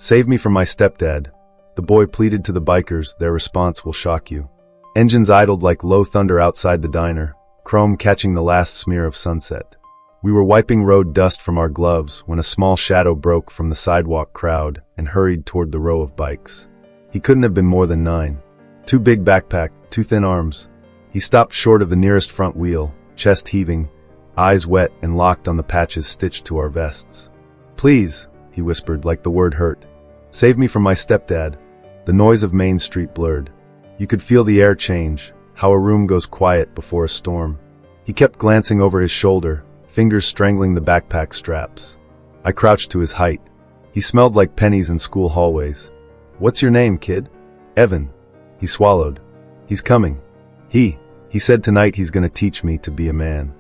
Save me from my stepdad. The boy pleaded to the bikers. Their response will shock you. Engines idled like low thunder outside the diner, chrome catching the last smear of sunset. We were wiping road dust from our gloves when a small shadow broke from the sidewalk crowd and hurried toward the row of bikes. He couldn't have been more than 9. Too big backpack, too thin arms. He stopped short of the nearest front wheel, chest heaving, eyes wet and locked on the patches stitched to our vests. "Please," he whispered like the word hurt. "Save me from my stepdad." The noise of Main Street blurred. You could feel the air change, how a room goes quiet before a storm. He kept glancing over his shoulder, fingers strangling the backpack straps. I crouched to his height. He smelled like pennies in school hallways. "What's your name, kid?" "Evan." He swallowed. "He's coming. He said tonight he's gonna teach me to be a man."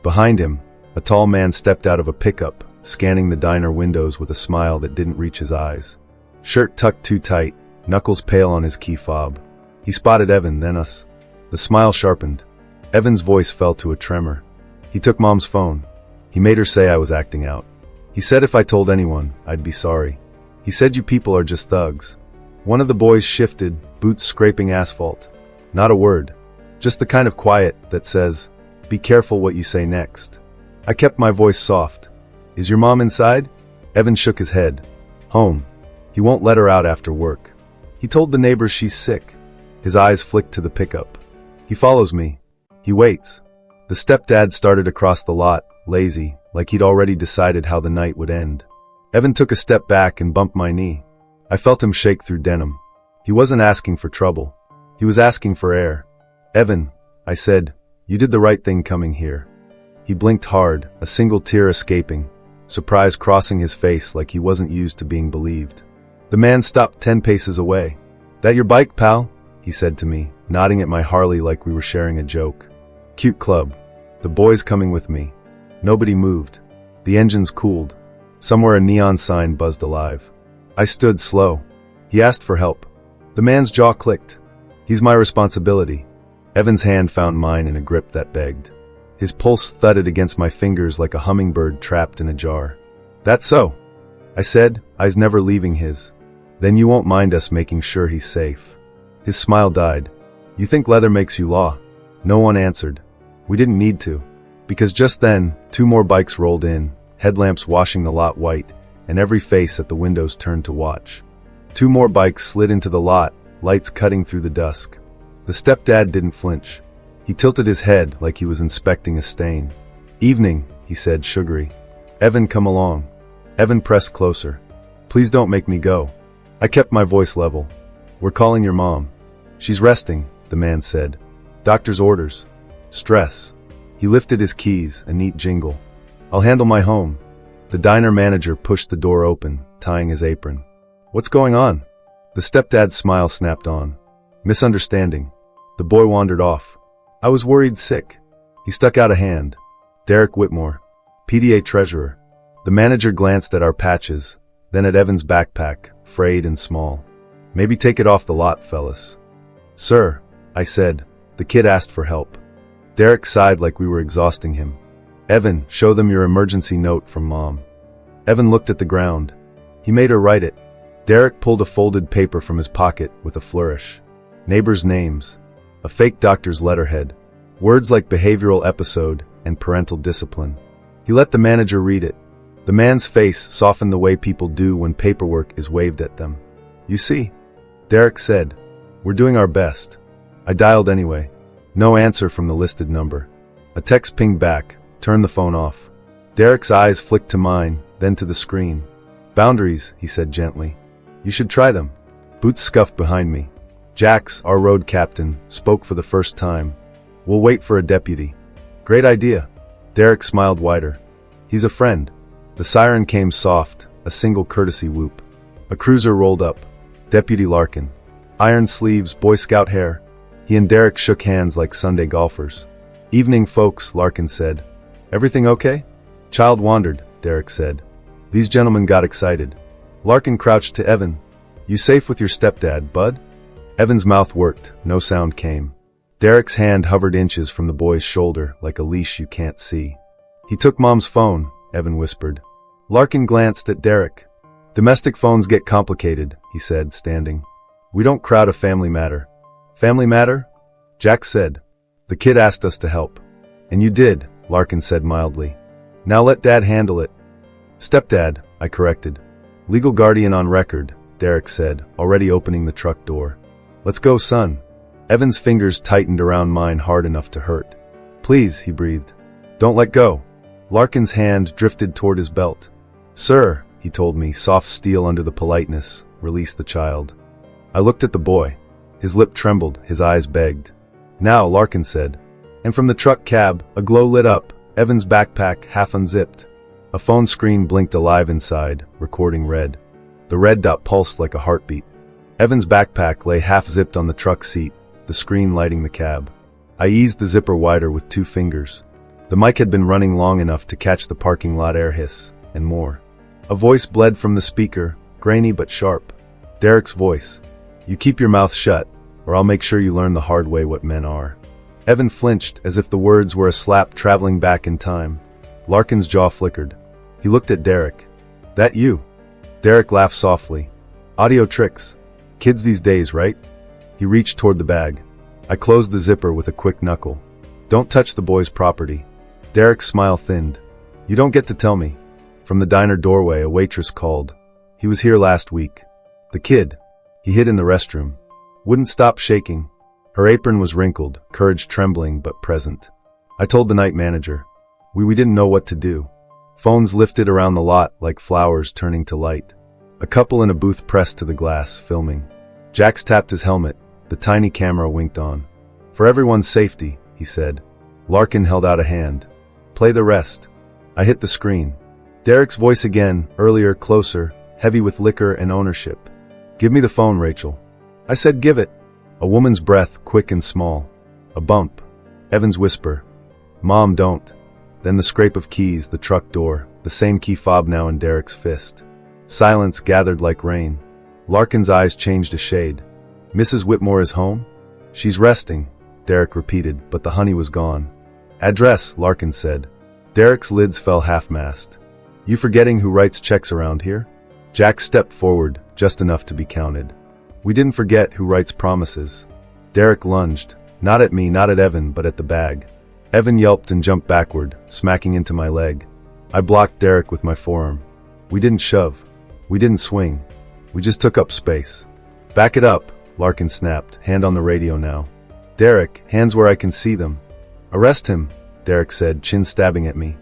Behind him, a tall man stepped out of a pickup, scanning the diner windows with a smile that didn't reach his eyes. Shirt tucked too tight, knuckles pale on his key fob. He spotted Evan, then us. The smile sharpened. Evan's voice fell to a tremor. He took Mom's phone. He made her say I was acting out. He said if I told anyone, I'd be sorry. He said you people are just thugs. One of the boys shifted, boots scraping asphalt. Not a word. Just the kind of quiet that says, be careful what you say next. I kept my voice soft. "Is your mom inside?" Evan shook his head. "Home. He won't let her out after work. He told the neighbors she's sick." His eyes flicked to the pickup. "He follows me. He waits." The stepdad started across the lot, lazy, like he'd already decided how the night would end. Evan took a step back and bumped my knee. I felt him shake through denim. He wasn't asking for trouble. He was asking for air. "Evan," I said, "you did the right thing coming here." He blinked hard, a single tear escaping, surprise crossing his face like he wasn't used to being believed. The man stopped 10 paces away. "That your bike, pal?" he said to me, nodding at my Harley like we were sharing a joke. "Cute club. The boys coming with me." Nobody moved. The engines cooled. Somewhere a neon sign buzzed alive. I stood slow. He asked for help. The man's jaw clicked. "He's my responsibility." Evan's hand found mine in a grip that begged. His pulse thudded against my fingers like a hummingbird trapped in a jar. "That's so," I said, eyes never leaving his. "Then you won't mind us making sure he's safe." His smile died. "You think leather makes you law?" No one answered. We didn't need to. Because just then, 2 more bikes rolled in, headlamps washing the lot white, and every face at the windows turned to watch. 2 more bikes slid into the lot, lights cutting through the dusk. The stepdad didn't flinch. He tilted his head like he was inspecting a stain. "Evening," he said, sugary. "Evan, come along." Evan pressed closer. "Please don't make me go." I kept my voice level. "We're calling your mom." "She's resting," the man said. "Doctor's orders." "Stress." He lifted his keys, a neat jingle. "I'll handle my home." The diner manager pushed the door open, tying his apron. "What's going on?" The stepdad's smile snapped on. "Misunderstanding." The boy wandered off. "I was worried sick." He stuck out a hand. "Derek Whitmore, PDA treasurer." The manager glanced at our patches, then at Evan's backpack, frayed and small. "Maybe take it off the lot, fellas." "Sir," I said. The kid asked for help. Derek sighed like we were exhausting him. "Evan, show them your emergency note from Mom." Evan looked at the ground. He made her write it. Derek pulled a folded paper from his pocket with a flourish. Neighbors' names. A fake doctor's letterhead. Words like behavioral episode and parental discipline. He let the manager read it. The man's face softened the way people do when paperwork is waved at them. "You see," Derek said. "We're doing our best." I dialed anyway. No answer from the listed number. A text pinged back. Turn the phone off. Derek's eyes flicked to mine, then to the screen. "Boundaries," he said gently. "You should try them." Boots scuffed behind me. Jax, our road captain, spoke for the first time. "We'll wait for a deputy." "Great idea." Derek smiled wider. "He's a friend." The siren came soft, a single courtesy whoop. A cruiser rolled up. Deputy Larkin. Iron sleeves, Boy Scout hair. He and Derek shook hands like Sunday golfers. "Evening, folks," Larkin said. "Everything okay?" "Child wandered," Derek said. These gentlemen got excited. Larkin crouched to Evan. "You safe with your stepdad, bud?" Evan's mouth worked. No sound came. Derek's hand hovered inches from the boy's shoulder, like a leash you can't see. "He took Mom's phone," Evan whispered. Larkin glanced at Derek. Domestic phones get complicated, he said, standing. We don't crowd a family matter. Family matter? Jack said. The kid asked us to help. And you did, Larkin said mildly. Now let Dad handle it. Stepdad, I corrected. Legal guardian on record, Derek said, already opening the truck door. Let's go, son. Evan's fingers tightened around mine hard enough to hurt. Please, he breathed. Don't let go. Larkin's hand drifted toward his belt. Sir, he told me, soft steel under the politeness, release the child. I looked at the boy. His lip trembled, his eyes begged. Now, Larkin said. And from the truck cab, a glow lit up, Evan's backpack half unzipped. A phone screen blinked alive inside, recording red. The red dot pulsed like a heartbeat. Evan's backpack lay half-zipped on the truck seat, the screen lighting the cab. I eased the zipper wider with 2 fingers. The mic had been running long enough to catch the parking lot air hiss, and more. A voice bled from the speaker, grainy but sharp. Derek's voice. You keep your mouth shut, or I'll make sure you learn the hard way what men are. Evan flinched as if the words were a slap traveling back in time. Larkin's jaw flickered. He looked at Derek. That you? Derek laughed softly. Audio tricks. Kids these days, right? He reached toward the bag. I closed the zipper with a quick knuckle. Don't touch the boy's property. Derek's smile thinned. You don't get to tell me. From the diner doorway, a waitress called. He was here last week. The kid. He hid in the restroom. Wouldn't stop shaking. Her apron was wrinkled, courage trembling but present. I told the night manager. We didn't know what to do. Phones lifted around the lot like flowers turning to light. A couple in a booth pressed to the glass, filming. Jax tapped his helmet. The tiny camera winked on. For everyone's safety, he said. Larkin held out a hand. Play the rest. I hit the screen. Derek's voice again, earlier, closer, heavy with liquor and ownership. Give me the phone, Rachel. I said give it. A woman's breath, quick and small. A bump. Evan's whisper. Mom, don't. Then the scrape of keys, the truck door, the same key fob now in Derek's fist. Silence gathered like rain. Larkin's eyes changed a shade. Mrs. Whitmore is home? She's resting, Derek repeated, but the honey was gone. Address, Larkin said. Derek's lids fell half-mast. You forgetting who writes checks around here? Jack stepped forward, just enough to be counted. We didn't forget who writes promises. Derek lunged, not at me, not at Evan, but at the bag. Evan yelped and jumped backward, smacking into my leg. I blocked Derek with my forearm. We didn't shove. We didn't swing. We just took up space. Back it up, Larkin snapped, hand on the radio now. Derek, hands where I can see them. Arrest him, Derek said, chin stabbing at me.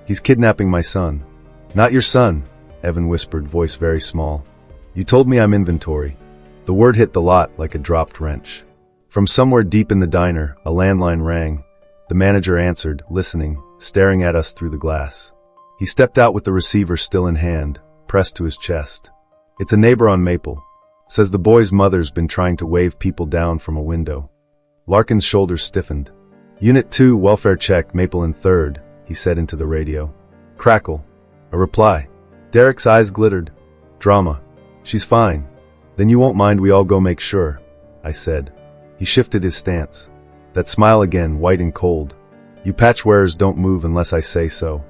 He's kidnapping my son. Not your son, Evan whispered, voice very small. You told me I'm inventory. The word hit the lot like a dropped wrench. From somewhere deep in the diner, a landline rang. The manager answered, listening, staring at us through the glass. He stepped out with the receiver still in hand, pressed to his chest. It's a neighbor on Maple. Says the boy's mother's been trying to wave people down from a window. Larkin's shoulders stiffened. Unit 2, welfare check, Maple in 3rd, he said into the radio. Crackle. A reply. Derek's eyes glittered. Drama. She's fine. Then you won't mind we all go make sure, I said. He shifted his stance. That smile again, white and cold. You patch wearers don't move unless I say so.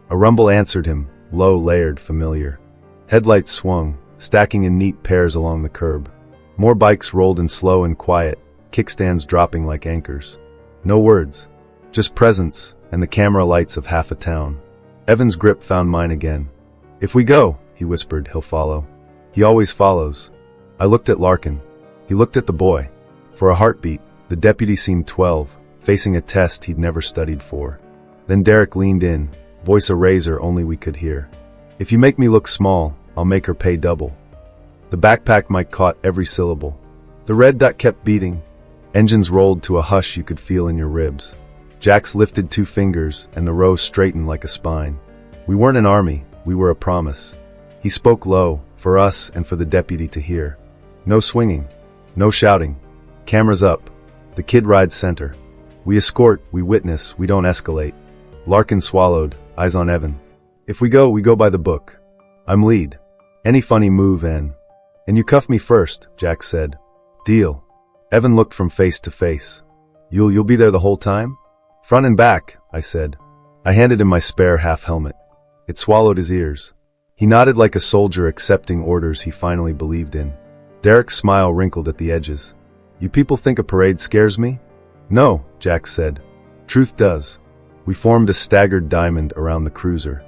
A rumble answered him, low, layered, familiar. Headlights swung, stacking in neat pairs along the curb. More bikes rolled in slow and quiet, kickstands dropping like anchors. No words. Just presence, and the camera lights of half a town. Evan's grip found mine again. If we go, he whispered, he'll follow. He always follows. I looked at Larkin. He looked at the boy. For a heartbeat, the deputy seemed 12, facing a test he'd never studied for. Then Derek leaned in, voice a razor only we could hear. If you make me look small, I'll make her pay double. The backpack mic caught every syllable. The red dot kept beating. Engines rolled to a hush you could feel in your ribs. Jax lifted 2 fingers, and the row straightened like a spine. We weren't an army, we were a promise. He spoke low, for us and for the deputy to hear. No swinging. No shouting. Cameras up. The kid rides center. We escort, we witness, we don't escalate. Larkin swallowed, eyes on Evan. If we go by the book. I'm lead. Any funny move and you cuff me first, Jack said. Deal. Evan looked from face to face. You'll be there the whole time? Front and back, I said. I handed him my spare half helmet. It swallowed his ears. He nodded like a soldier accepting orders he finally believed in. Derek's smile wrinkled at the edges. You people think a parade scares me? No, Jack said. Truth does. We formed a staggered diamond around the cruiser.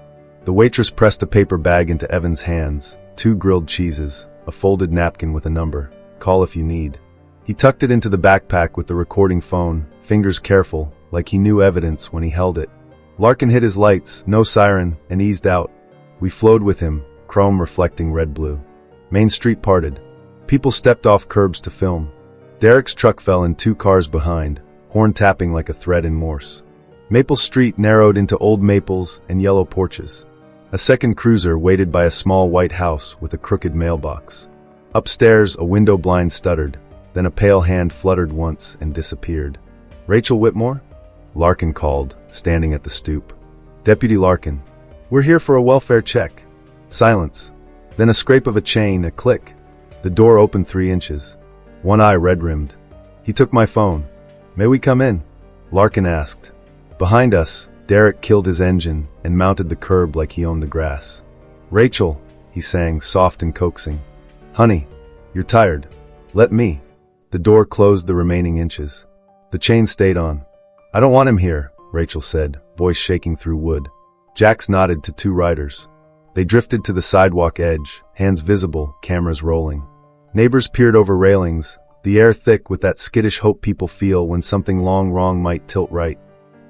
The waitress pressed a paper bag into Evan's hands, 2 grilled cheeses, a folded napkin with a number. Call if you need. He tucked it into the backpack with the recording phone, fingers careful, like he knew evidence when he held it. Larkin hit his lights, no siren, and eased out. We flowed with him, chrome reflecting red-blue. Main Street parted. People stepped off curbs to film. Derek's truck fell in 2 cars behind, horn tapping like a thread in Morse. Maple Street narrowed into old maples and yellow porches. A second cruiser waited by a small white house with a crooked mailbox. Upstairs, a window blind stuttered, then a pale hand fluttered once and disappeared. Rachel Whitmore? Larkin called, standing at the stoop. Deputy Larkin. We're here for a welfare check. Silence. Then a scrape of a chain, a click. The door opened 3 inches. One eye red-rimmed. He took my phone. May we come in? Larkin asked. Behind us, Derek killed his engine and mounted the curb like he owned the grass. Rachel, he sang, soft and coaxing. Honey, you're tired. Let me. The door closed the remaining inches. The chain stayed on. I don't want him here, Rachel said, voice shaking through wood. Jax nodded to 2 riders. They drifted to the sidewalk edge, hands visible, cameras rolling. Neighbors peered over railings, the air thick with that skittish hope people feel when something wrong might tilt right.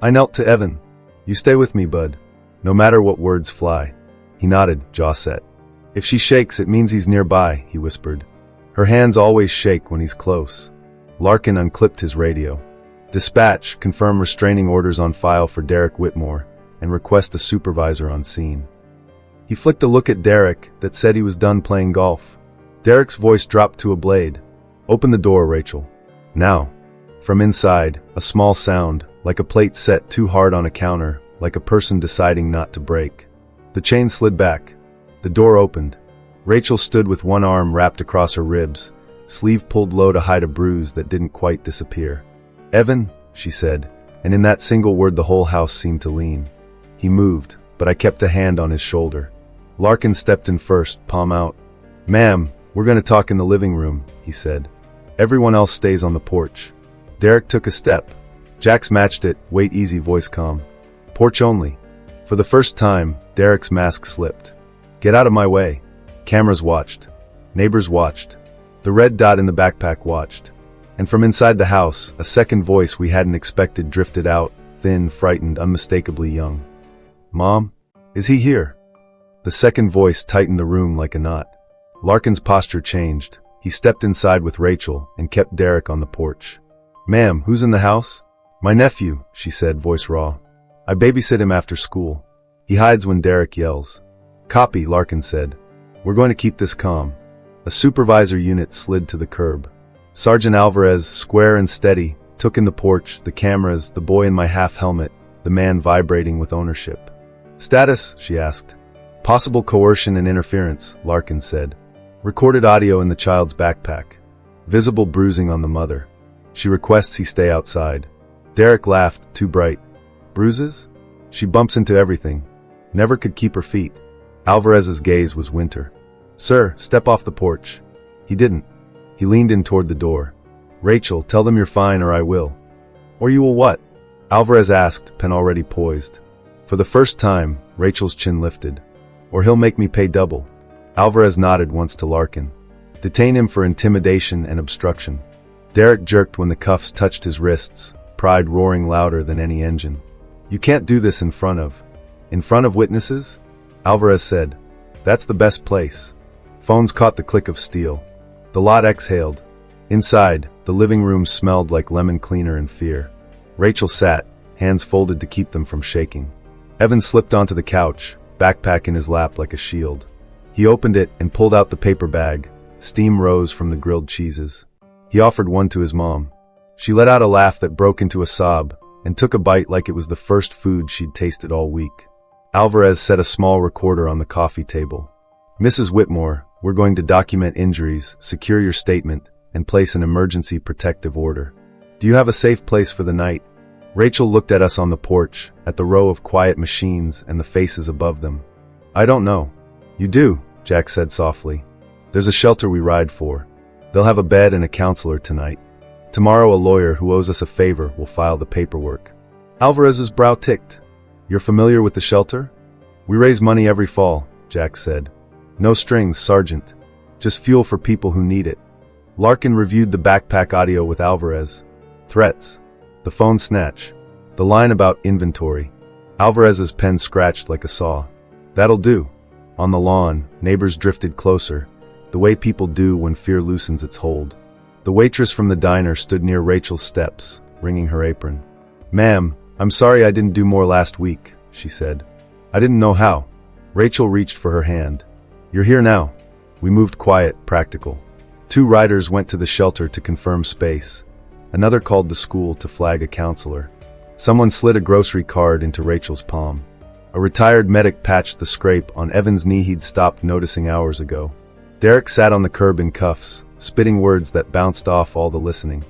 I knelt to Evan. You stay with me, bud. No matter what words fly. He nodded, jaw set. If she shakes, it means he's nearby, he whispered. Her hands always shake when he's close. Larkin unclipped his radio. Dispatch, confirm restraining orders on file for Derek Whitmore, and request a supervisor on scene. He flicked a look at Derek that said he was done playing golf. Derek's voice dropped to a blade. Open the door, Rachel. Now. From inside, a small sound, like a plate set too hard on a counter, like a person deciding not to break. The chain slid back. The door opened. Rachel stood with one arm wrapped across her ribs, sleeve pulled low to hide a bruise that didn't quite disappear. Evan, she said, and in that single word the whole house seemed to lean. He moved, but I kept a hand on his shoulder. Larkin stepped in first, palm out. Ma'am, we're going to talk in the living room, he said. Everyone else stays on the porch. Derek took a step. Jax matched it, wait easy, voice calm. Porch only. For the first time, Derek's mask slipped. Get out of my way. Cameras watched. Neighbors watched. The red dot in the backpack watched. And from inside the house, a second voice we hadn't expected drifted out, thin, frightened, unmistakably young. Mom? Is he here? The second voice tightened the room like a knot. Larkin's posture changed. He stepped inside with Rachel and kept Derek on the porch. Ma'am, who's in the house? My nephew, she said, voice raw. I babysit him after school. He hides when Derek yells. Copy, Larkin said. We're going to keep this calm. A supervisor unit slid to the curb. Sergeant Alvarez, square and steady, took in the porch, the cameras, the boy in my half helmet, the man vibrating with ownership. Status, she asked. Possible coercion and interference, Larkin said. Recorded audio in the child's backpack. Visible bruising on the mother. She requests he stay outside. Derek laughed, too bright. Bruises? She bumps into everything. Never could keep her feet. Alvarez's gaze was winter. Sir, step off the porch. He didn't. He leaned in toward the door. Rachel, tell them you're fine or I will. Or you will what? Alvarez asked, pen already poised. For the first time, Rachel's chin lifted. Or he'll make me pay double. Alvarez nodded once to Larkin. Detain him for intimidation and obstruction. Derek jerked when the cuffs touched his wrists, pride roaring louder than any engine. You can't do this in front of witnesses? Alvarez said. That's the best place. Phones caught the click of steel. The lot exhaled. Inside, the living room smelled like lemon cleaner and fear. Rachel sat, hands folded to keep them from shaking. Evan slipped onto the couch, backpack in his lap like a shield. He opened it and pulled out the paper bag. Steam rose from the grilled cheeses. He offered one to his mom. She let out a laugh that broke into a sob, and took a bite like it was the first food she'd tasted all week. Alvarez set a small recorder on the coffee table. Mrs. Whitmore, we're going to document injuries, secure your statement, and place an emergency protective order. Do you have a safe place for the night? Rachel looked at us on the porch, at the row of quiet machines and the faces above them. I don't know. You do, Jack said softly. There's a shelter we ride for. They'll have a bed and a counselor tonight. Tomorrow a lawyer who owes us a favor will file the paperwork. Alvarez's brow ticked. You're familiar with the shelter? We raise money every fall, Jack said. No strings, Sergeant. Just fuel for people who need it. Larkin reviewed the backpack audio with Alvarez. Threats. The phone snatch. The line about inventory. Alvarez's pen scratched like a saw. That'll do. On the lawn, neighbors drifted closer, the way people do when fear loosens its hold. The waitress from the diner stood near Rachel's steps, wringing her apron. Ma'am, I'm sorry I didn't do more last week, she said. I didn't know how. Rachel reached for her hand. You're here now. We moved quiet, practical. 2 riders went to the shelter to confirm space. Another called the school to flag a counselor. Someone slid a grocery card into Rachel's palm. A retired medic patched the scrape on Evan's knee he'd stopped noticing hours ago. Derek sat on the curb in cuffs, spitting words that bounced off all the listening.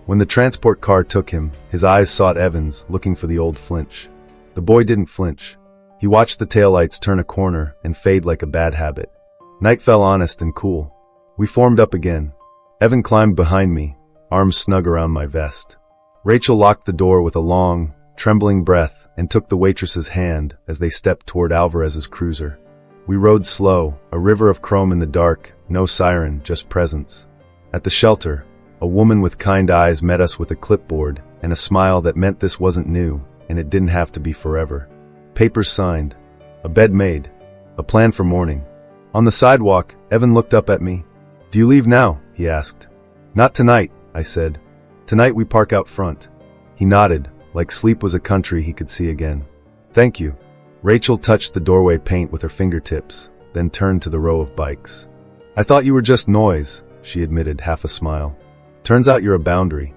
When the transport car took him, his eyes sought Evan's, looking for the old flinch. The boy didn't flinch. He watched the taillights turn a corner and fade like a bad habit. Night fell honest and cool. We formed up again. Evan climbed behind me, arms snug around my vest. Rachel locked the door with a long, trembling breath and took the waitress's hand as they stepped toward Alvarez's cruiser. We rode slow, a river of chrome in the dark, no siren, just presence. At the shelter, a woman with kind eyes met us with a clipboard and a smile that meant this wasn't new and it didn't have to be forever. Papers signed. A bed made. A plan for morning. On the sidewalk, Evan looked up at me. Do you leave now? He asked. Not tonight, I said. Tonight we park out front. He nodded, like sleep was a country he could see again. Thank you. Rachel touched the doorway paint with her fingertips, then turned to the row of bikes. I thought you were just noise, she admitted, half a smile. Turns out you're a boundary.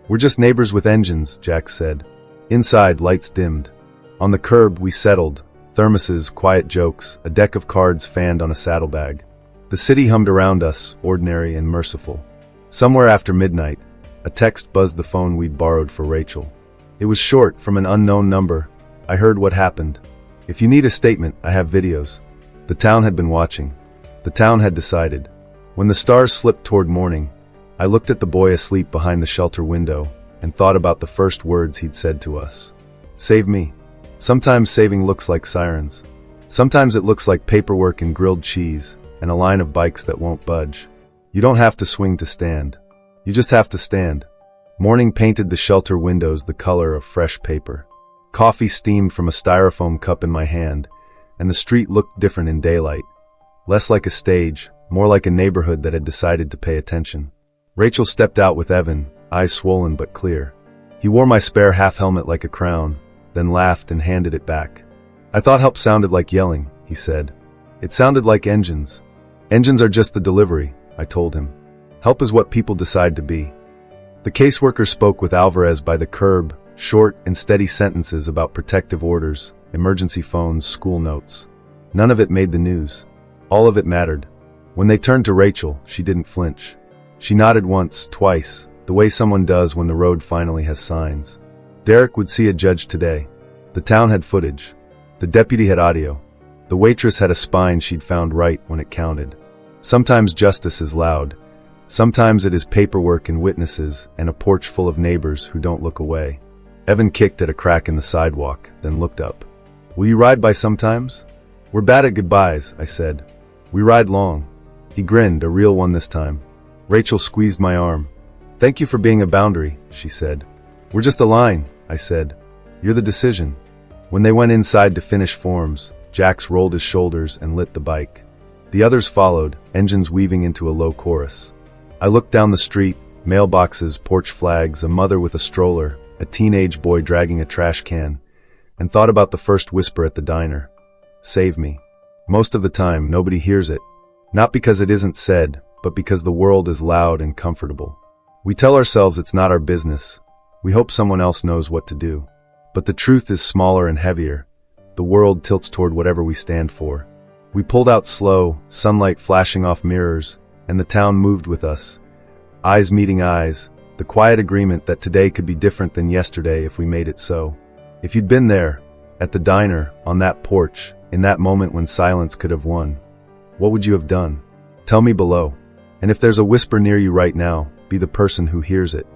We're just neighbors with engines, Jack said. Inside, lights dimmed. On the curb, we settled. Thermoses, quiet jokes, a deck of cards fanned on a saddlebag. The city hummed around us, ordinary and merciful. Somewhere after midnight, a text buzzed the phone we'd borrowed for Rachel. It was short, from an unknown number. I heard what happened. If you need a statement, I have videos. The town had been watching. The town had decided. When the stars slipped toward morning, I looked at the boy asleep behind the shelter window and thought about the first words he'd said to us. Save me. Sometimes saving looks like sirens. Sometimes it looks like paperwork and grilled cheese and a line of bikes that won't budge. You don't have to swing to stand. You just have to stand. Morning painted the shelter windows the color of fresh paper. Coffee steamed from a styrofoam cup in my hand, and the street looked different in daylight. Less like a stage, more like a neighborhood that had decided to pay attention. Rachel stepped out with Evan, eyes swollen but clear. He wore my spare half-helmet like a crown, then laughed and handed it back. I thought help sounded like yelling, he said. It sounded like engines. Engines are just the delivery, I told him. Help is what people decide to be. The caseworker spoke with Alvarez by the curb, short and steady sentences about protective orders, emergency phones, school notes. None of it made the news. All of it mattered. When they turned to Rachel, she didn't flinch. She nodded once, twice, the way someone does when the road finally has signs. Derek would see a judge today. The town had footage. The deputy had audio. The waitress had a spine she'd found right when it counted. Sometimes justice is loud. Sometimes it is paperwork and witnesses and a porch full of neighbors who don't look away. Evan kicked at a crack in the sidewalk, then looked up. Will you ride by sometimes? We're bad at goodbyes, I said. We ride long. He grinned, a real one this time. Rachel squeezed my arm. Thank you for being a boundary, she said. We're just a line, I said. You're the decision. When they went inside to finish forms, Jax rolled his shoulders and lit the bike. The others followed, engines weaving into a low chorus. I looked down the street, mailboxes, porch flags, a mother with a stroller, a teenage boy dragging a trash can, and thought about the first whisper at the diner. Save me. Most of the time, nobody hears it. Not because it isn't said, but because the world is loud and comfortable. We tell ourselves it's not our business. We hope someone else knows what to do. But the truth is smaller and heavier. The world tilts toward whatever we stand for. We pulled out slow, sunlight flashing off mirrors, and the town moved with us. Eyes meeting eyes, the quiet agreement that today could be different than yesterday if we made it so. If you'd been there, at the diner, on that porch, in that moment when silence could have won, What would you have done? Tell me below. And if there's a whisper near you right now, be the person who hears it.